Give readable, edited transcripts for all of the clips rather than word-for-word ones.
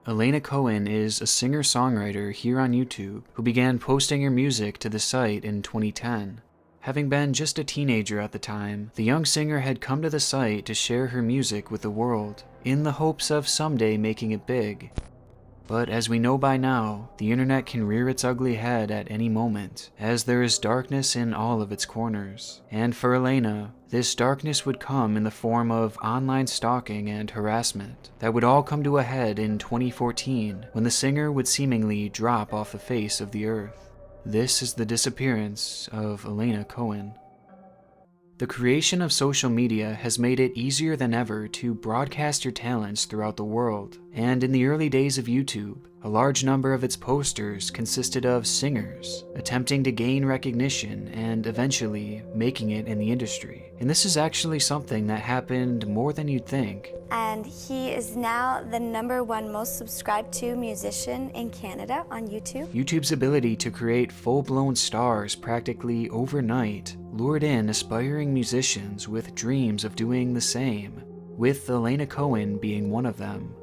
Elena Cohen is a singer-songwriter here on YouTube who began posting her music to the site in 2010. Having been just a teenager at the time, the young singer had come to the site to share her music with the world, in the hopes of someday making it big. But as we know by now, the internet can rear its ugly head at any moment, as there is darkness in all of its corners. And for Elena, this darkness would come in the form of online stalking and harassment that would all come to a head in 2014 when the singer would seemingly drop off the face of the earth. This is the disappearance of Elena Cohen. The creation of social media has made it easier than ever to broadcast your talents throughout the world, and in the early days of YouTube, a large number of its posters consisted of singers attempting to gain recognition and eventually making it in the industry. And this is actually something that happened more than you'd think. And he is now the #1 most subscribed to musician in Canada on YouTube. YouTube's ability to create full-blown stars practically overnight lured in aspiring musicians with dreams of doing the same, with Elena Cohen being one of them.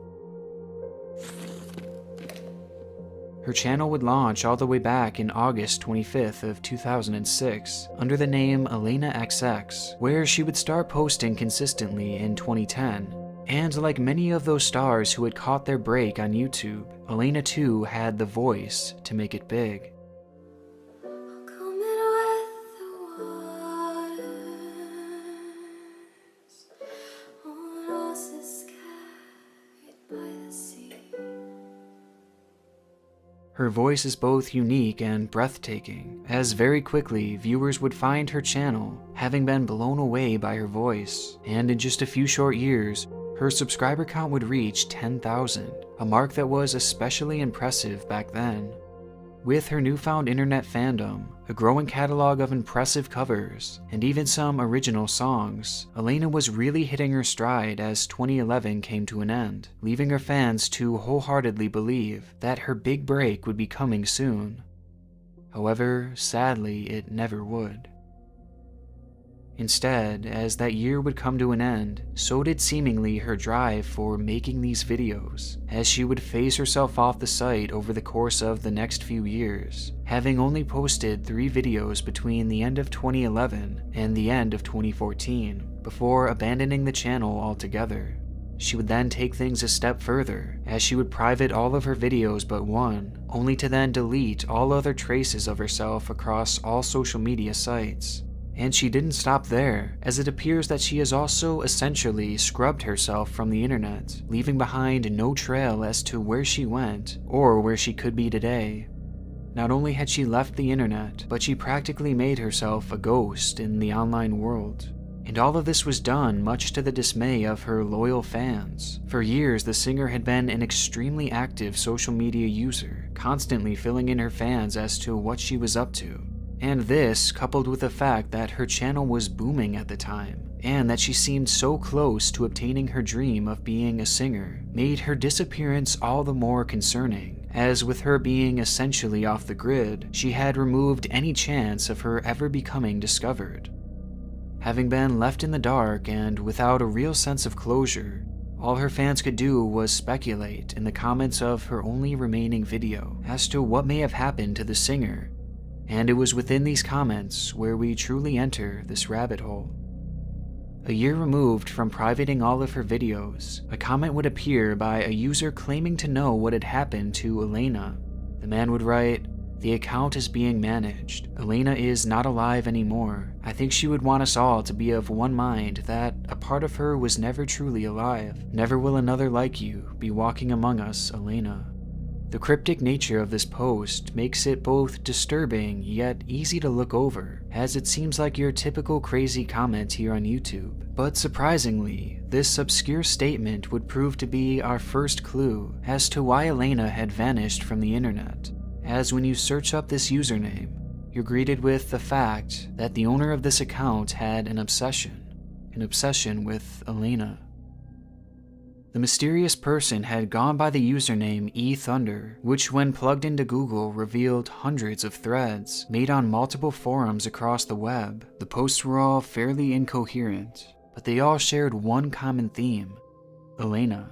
Her channel would launch all the way back in August 25th of 2006 under the name Elena XX, where she would start posting consistently in 2010. And like many of those stars who had caught their break on YouTube, Elena too had the voice to make it big. Her voice is both unique and breathtaking, as very quickly viewers would find her channel, having been blown away by her voice, and in just a few short years, her subscriber count would reach 10,000, a mark that was especially impressive back then. With her newfound internet fandom, a growing catalog of impressive covers, and even some original songs, Elena was really hitting her stride as 2011 came to an end, leaving her fans to wholeheartedly believe that her big break would be coming soon. However, sadly, it never would. Instead, as that year would come to an end, so did seemingly her drive for making these videos, as she would phase herself off the site over the course of the next few years, having only posted 3 videos between the end of 2011 and the end of 2014, before abandoning the channel altogether. She would then take things a step further, as she would private all of her videos but one, only to then delete all other traces of herself across all social media sites. And she didn't stop there, as it appears that she has also essentially scrubbed herself from the internet, leaving behind no trail as to where she went or where she could be today. Not only had she left the internet, but she practically made herself a ghost in the online world. And all of this was done much to the dismay of her loyal fans. For years, the singer had been an extremely active social media user, constantly filling in her fans as to what she was up to. And this, coupled with the fact that her channel was booming at the time, and that she seemed so close to obtaining her dream of being a singer, made her disappearance all the more concerning, as with her being essentially off the grid, she had removed any chance of her ever becoming discovered. Having been left in the dark and without a real sense of closure, all her fans could do was speculate in the comments of her only remaining video as to what may have happened to the singer. And it was within these comments where we truly enter this rabbit hole. A year removed from privating all of her videos, a comment would appear by a user claiming to know what had happened to Elena. The man would write, "The account is being managed. Elena is not alive anymore. I think she would want us all to be of one mind that a part of her was never truly alive. Never will another like you be walking among us, Elena." The cryptic nature of this post makes it both disturbing yet easy to look over, as it seems like your typical crazy comment here on YouTube. But surprisingly, this obscure statement would prove to be our first clue as to why Elena had vanished from the internet, as when you search up this username, you're greeted with the fact that the owner of this account had an obsession with Elena. The mysterious person had gone by the username eThunder, which when plugged into Google revealed hundreds of threads made on multiple forums across the web. The posts were all fairly incoherent, but they all shared one common theme: Elena.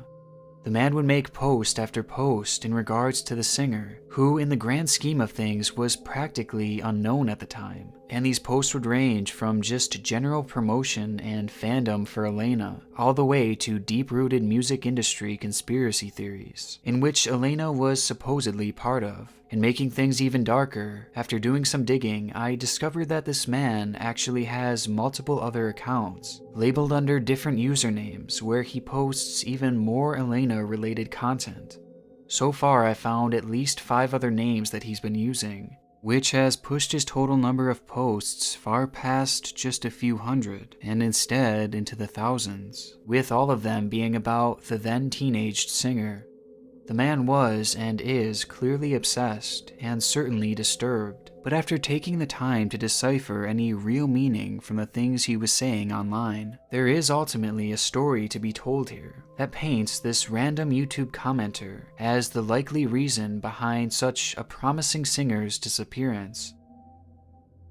The man would make post after post in regards to the singer, who in the grand scheme of things was practically unknown at the time. And these posts would range from just general promotion and fandom for Elena, all the way to deep-rooted music industry conspiracy theories, in which Elena was supposedly part of. And making things even darker, after doing some digging, I discovered that this man actually has multiple other accounts, labeled under different usernames, where he posts even more Elena-related content. So far, I found at least 5 other names that he's been using, which has pushed his total number of posts far past just a few hundred, and instead into the thousands, with all of them being about the then teenaged singer. The man was and is clearly obsessed and certainly disturbed, but after taking the time to decipher any real meaning from the things he was saying online, there is ultimately a story to be told here that paints this random YouTube commenter as the likely reason behind such a promising singer's disappearance.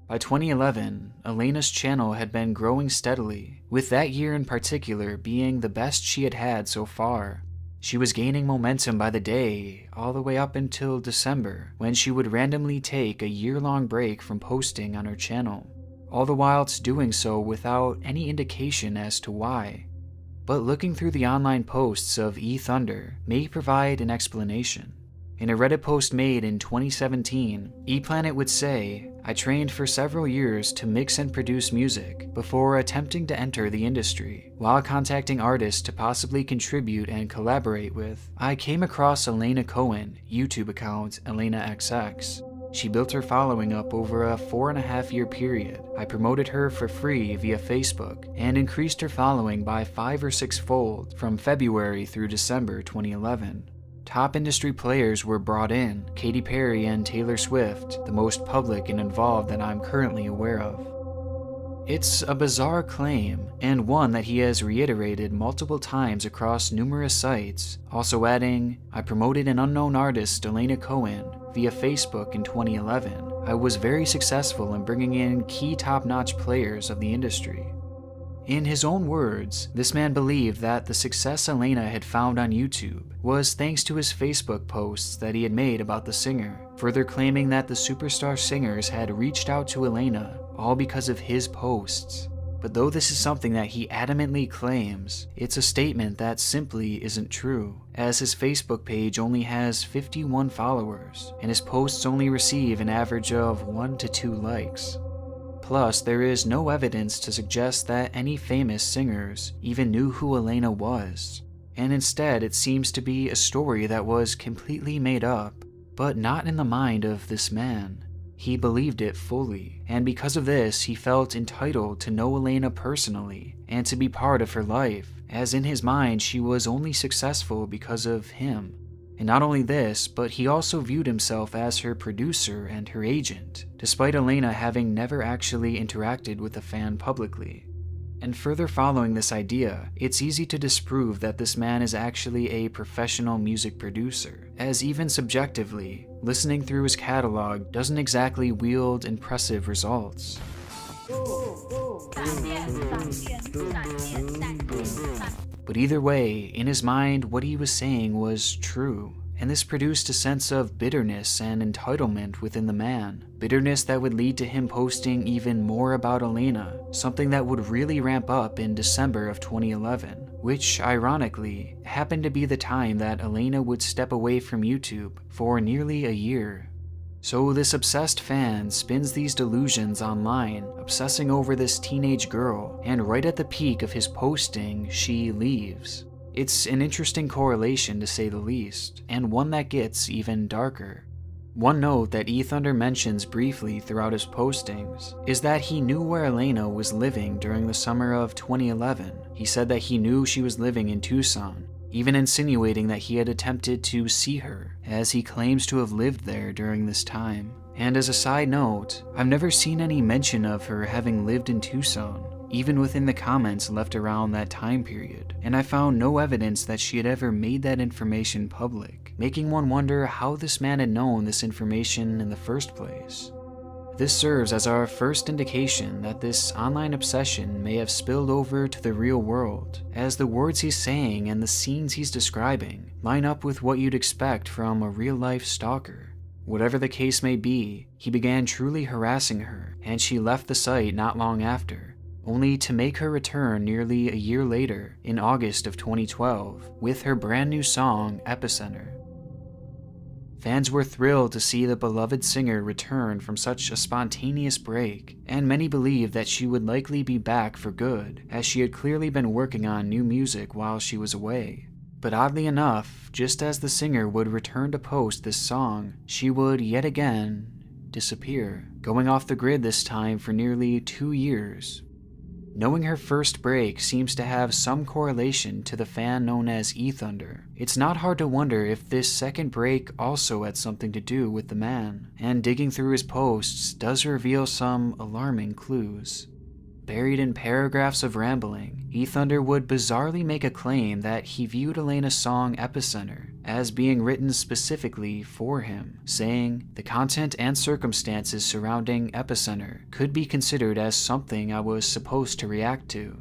By 2011, Elena's channel had been growing steadily, with that year in particular being the best she had had so far. She was gaining momentum by the day, all the way up until December, when she would randomly take a year-long break from posting on her channel, all the whilst doing so without any indication as to why. But looking through the online posts of E-Thunder may provide an explanation. In a Reddit post made in 2017, ePlanet would say, "I trained for several years to mix and produce music before attempting to enter the industry. While contacting artists to possibly contribute and collaborate with, I came across Elena Cohen, YouTube account ElenaXX. She built her following up over a 4.5-year period. I promoted her for free via Facebook and increased her following by 5 or 6-fold from February through December 2011. Top industry players were brought in, Katy Perry and Taylor Swift, the most public and involved that I'm currently aware of." It's a bizarre claim, and one that he has reiterated multiple times across numerous sites, also adding, "I promoted an unknown artist, Elena Cohen, via Facebook in 2011. I was very successful in bringing in key top-notch players of the industry." In his own words, this man believed that the success Elena had found on YouTube was thanks to his Facebook posts that he had made about the singer, further claiming that the superstar singers had reached out to Elena all because of his posts. But though this is something that he adamantly claims, it's a statement that simply isn't true, as his Facebook page only has 51 followers, and his posts only receive an average of 1 to 2 likes. Plus, there is no evidence to suggest that any famous singers even knew who Elena was, and instead it seems to be a story that was completely made up, but not in the mind of this man. He believed it fully, and because of this, he felt entitled to know Elena personally and to be part of her life, as in his mind she was only successful because of him. And not only this, but he also viewed himself as her producer and her agent, despite Elena having never actually interacted with a fan publicly. And further following this idea, it's easy to disprove that this man is actually a professional music producer, as even subjectively, listening through his catalog doesn't exactly wield impressive results. But either way, in his mind, what he was saying was true, and this produced a sense of bitterness and entitlement within the man. Bitterness that would lead to him posting even more about Elena, something that would really ramp up in December of 2011, which, ironically, happened to be the time that Elena would step away from YouTube for nearly a year. So this obsessed fan spins these delusions online, obsessing over this teenage girl, and right at the peak of his posting, she leaves. It's an interesting correlation to say the least, and one that gets even darker. One note that E-Thunder mentions briefly throughout his postings is that he knew where Elena was living during the summer of 2011. He said that he knew she was living in Tucson, even insinuating that he had attempted to see her, as he claims to have lived there during this time. And as a side note, I've never seen any mention of her having lived in Tucson, even within the comments left around that time period, and I found no evidence that she had ever made that information public, making one wonder how this man had known this information in the first place. This serves as our first indication that this online obsession may have spilled over to the real world, as the words he's saying and the scenes he's describing line up with what you'd expect from a real-life stalker. Whatever the case may be, he began truly harassing her, and she left the site not long after, only to make her return nearly a year later in August of 2012 with her brand new song, Epicenter. Fans were thrilled to see the beloved singer return from such a spontaneous break, and many believed that she would likely be back for good, as she had clearly been working on new music while she was away. But oddly enough, just as the singer would return to post this song, she would yet again disappear, going off the grid this time for nearly 2 years. Knowing her first break seems to have some correlation to the fan known as E-Thunder, it's not hard to wonder if this second break also had something to do with the man, and digging through his posts does reveal some alarming clues. Buried in paragraphs of rambling, E-Thunder would bizarrely make a claim that he viewed Elena's song Epicenter as being written specifically for him, saying, "The content and circumstances surrounding Epicenter could be considered as something I was supposed to react to."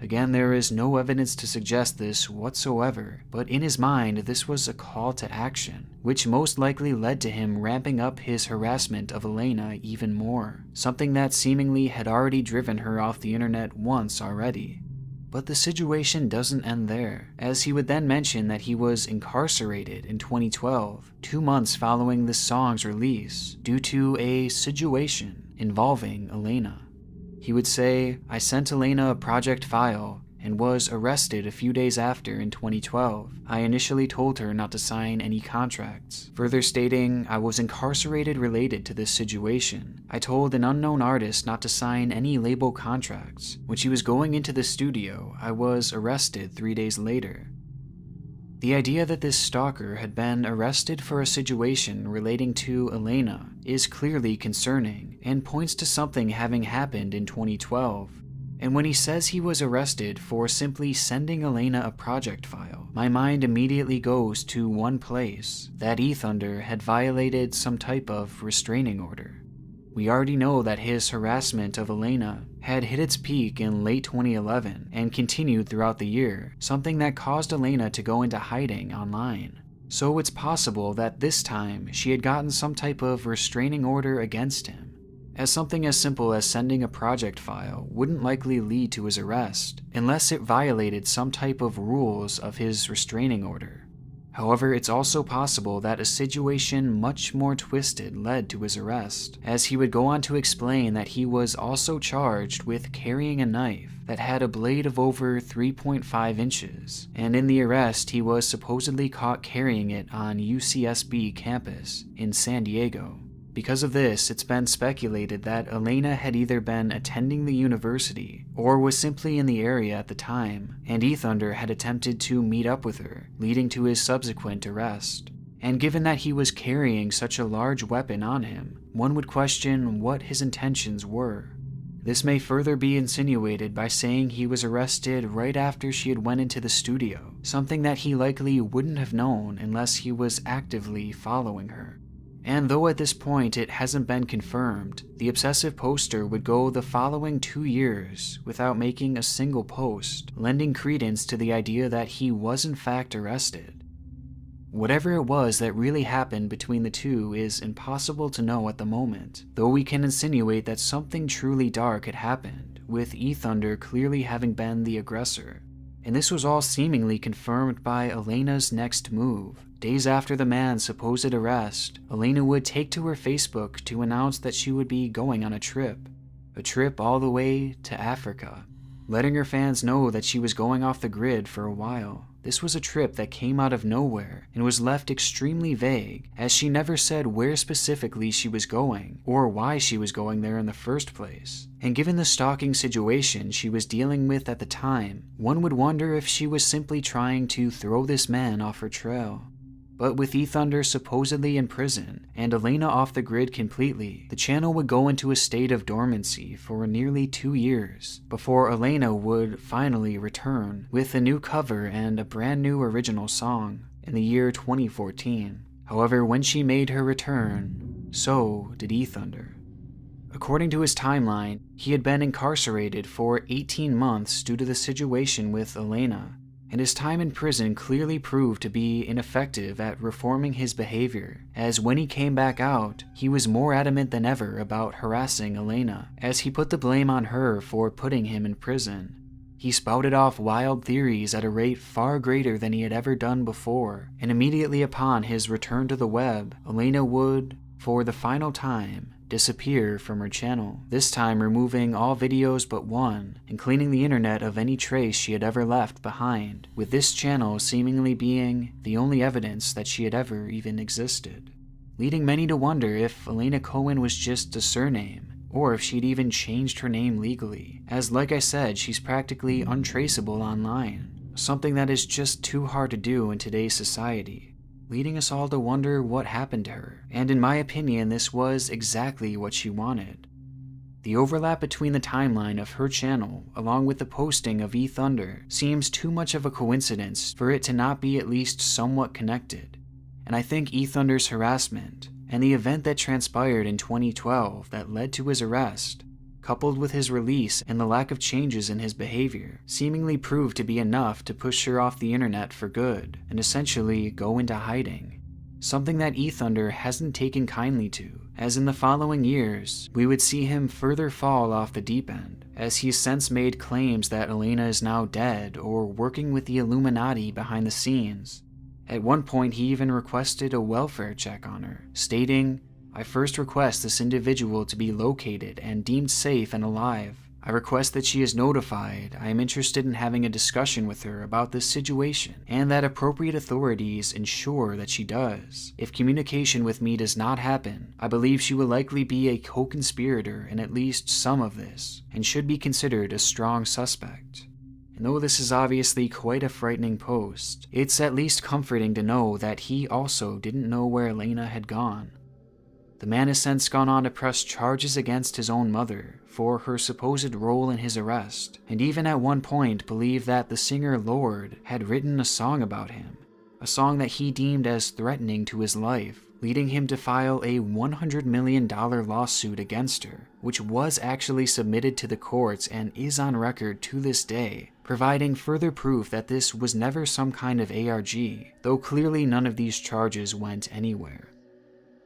Again, there is no evidence to suggest this whatsoever, but in his mind this was a call to action, which most likely led to him ramping up his harassment of Elena even more, something that seemingly had already driven her off the internet once already. But the situation doesn't end there, as he would then mention that he was incarcerated in 2012, 2 months following the song's release, due to a situation involving Elena. He would say, "I sent Elena a project file and was arrested a few days after in 2012. I initially told her not to sign any contracts." Further stating, "I was incarcerated related to this situation. I told an unknown artist not to sign any label contracts. When she was going into the studio, I was arrested 3 days later." The idea that this stalker had been arrested for a situation relating to Elena is clearly concerning and points to something having happened in 2012. And when he says he was arrested for simply sending Elena a project file, my mind immediately goes to one place, that E-Thunder had violated some type of restraining order. We already know that his harassment of Elena had hit its peak in late 2011 and continued throughout the year, something that caused Elena to go into hiding online. So it's possible that this time she had gotten some type of restraining order against him, as something as simple as sending a project file wouldn't likely lead to his arrest, unless it violated some type of rules of his restraining order. However, it's also possible that a situation much more twisted led to his arrest, as he would go on to explain that he was also charged with carrying a knife that had a blade of over 3.5 inches, and in the arrest he was supposedly caught carrying it on UCSB campus in San Diego. Because of this, it's been speculated that Elena had either been attending the university or was simply in the area at the time, and E-Thunder had attempted to meet up with her, leading to his subsequent arrest. And given that he was carrying such a large weapon on him, one would question what his intentions were. This may further be insinuated by saying he was arrested right after she had went into the studio, something that he likely wouldn't have known unless he was actively following her. And though at this point it hasn't been confirmed, the obsessive poster would go the following 2 years without making a single post, lending credence to the idea that he was in fact arrested. Whatever it was that really happened between the two is impossible to know at the moment, though we can insinuate that something truly dark had happened, with E-Thunder clearly having been the aggressor. And this was all seemingly confirmed by Elena's next move. Days after the man's supposed arrest, Elena would take to her Facebook to announce that she would be going on a trip all the way to Africa, letting her fans know that she was going off the grid for a while. This was a trip that came out of nowhere and was left extremely vague, as she never said where specifically she was going or why she was going there in the first place. And given the stalking situation she was dealing with at the time, one would wonder if she was simply trying to throw this man off her trail. But with E-Thunder supposedly in prison and Elena off the grid completely, the channel would go into a state of dormancy for nearly 2 years, before Elena would finally return with a new cover and a brand new original song in the year 2014. However, when she made her return, so did E-Thunder. According to his timeline, he had been incarcerated for 18 months due to the situation with Elena, and his time in prison clearly proved to be ineffective at reforming his behavior, as when he came back out, he was more adamant than ever about harassing Elena, as he put the blame on her for putting him in prison. He spouted off wild theories at a rate far greater than he had ever done before, and immediately upon his return to the web, Elena would, for the final time, disappear from her channel, this time removing all videos but one, and cleaning the internet of any trace she had ever left behind, with this channel seemingly being the only evidence that she had ever even existed. Leading many to wonder if Elena Cohen was just a surname, or if she'd even changed her name legally, as like I said, she's practically untraceable online, something that is just too hard to do in today's society, leading us all to wonder what happened to her, and in my opinion, this was exactly what she wanted. The overlap between the timeline of her channel, along with the posting of E-Thunder, seems too much of a coincidence for it to not be at least somewhat connected, and I think E-Thunder's harassment, and the event that transpired in 2012 that led to his arrest, coupled with his release and the lack of changes in his behavior, seemingly proved to be enough to push her off the internet for good, and essentially go into hiding. Something that E-Thunder hasn't taken kindly to, as in the following years, we would see him further fall off the deep end, as he's since made claims that Elena is now dead or working with the Illuminati behind the scenes. At one point, he even requested a welfare check on her, stating, "I first request this individual to be located and deemed safe and alive. I request that she is notified. I am interested in having a discussion with her about this situation, and that appropriate authorities ensure that she does. If communication with me does not happen, I believe she will likely be a co-conspirator in at least some of this, and should be considered a strong suspect." And though this is obviously quite a frightening post, it's at least comforting to know that he also didn't know where Elena had gone. The man has since gone on to press charges against his own mother for her supposed role in his arrest, and even at one point believed that the singer Lorde had written a song about him, a song that he deemed as threatening to his life, leading him to file a $100 million lawsuit against her, which was actually submitted to the courts and is on record to this day, providing further proof that this was never some kind of ARG, though clearly none of these charges went anywhere.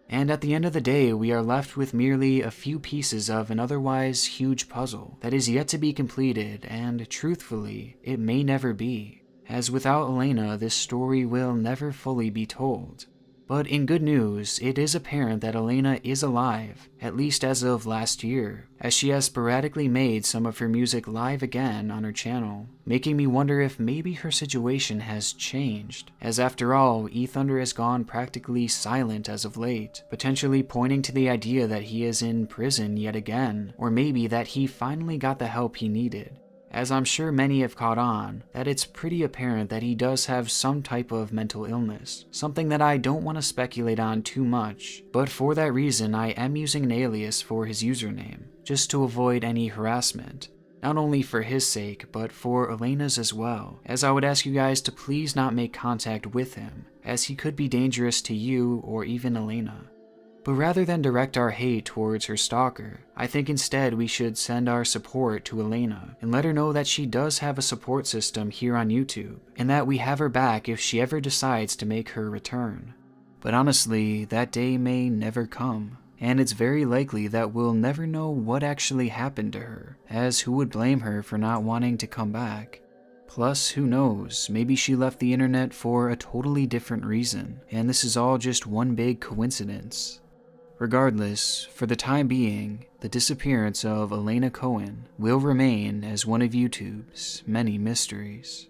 And at the end of the day, we are left with merely a few pieces of an otherwise huge puzzle that is yet to be completed, and truthfully, it may never be, as without Elena, this story will never fully be told. But in good news, it is apparent that Elena is alive, at least as of last year, as she has sporadically made some of her music live again on her channel, making me wonder if maybe her situation has changed, as after all, E-Thunder has gone practically silent as of late, potentially pointing to the idea that he is in prison yet again, or maybe that he finally got the help he needed. As I'm sure many have caught on, that it's pretty apparent that he does have some type of mental illness, something that I don't want to speculate on too much, but for that reason I am using an alias for his username, just to avoid any harassment, not only for his sake, but for Elena's as well, as I would ask you guys to please not make contact with him, as he could be dangerous to you or even Elena. But rather than direct our hate towards her stalker, I think instead we should send our support to Elena and let her know that she does have a support system here on YouTube, and that we have her back if she ever decides to make her return. But honestly, that day may never come, and it's very likely that we'll never know what actually happened to her, as who would blame her for not wanting to come back? Plus, who knows, maybe she left the internet for a totally different reason, and this is all just one big coincidence. Regardless, for the time being, the disappearance of Elena Cohen will remain as one of YouTube's many mysteries.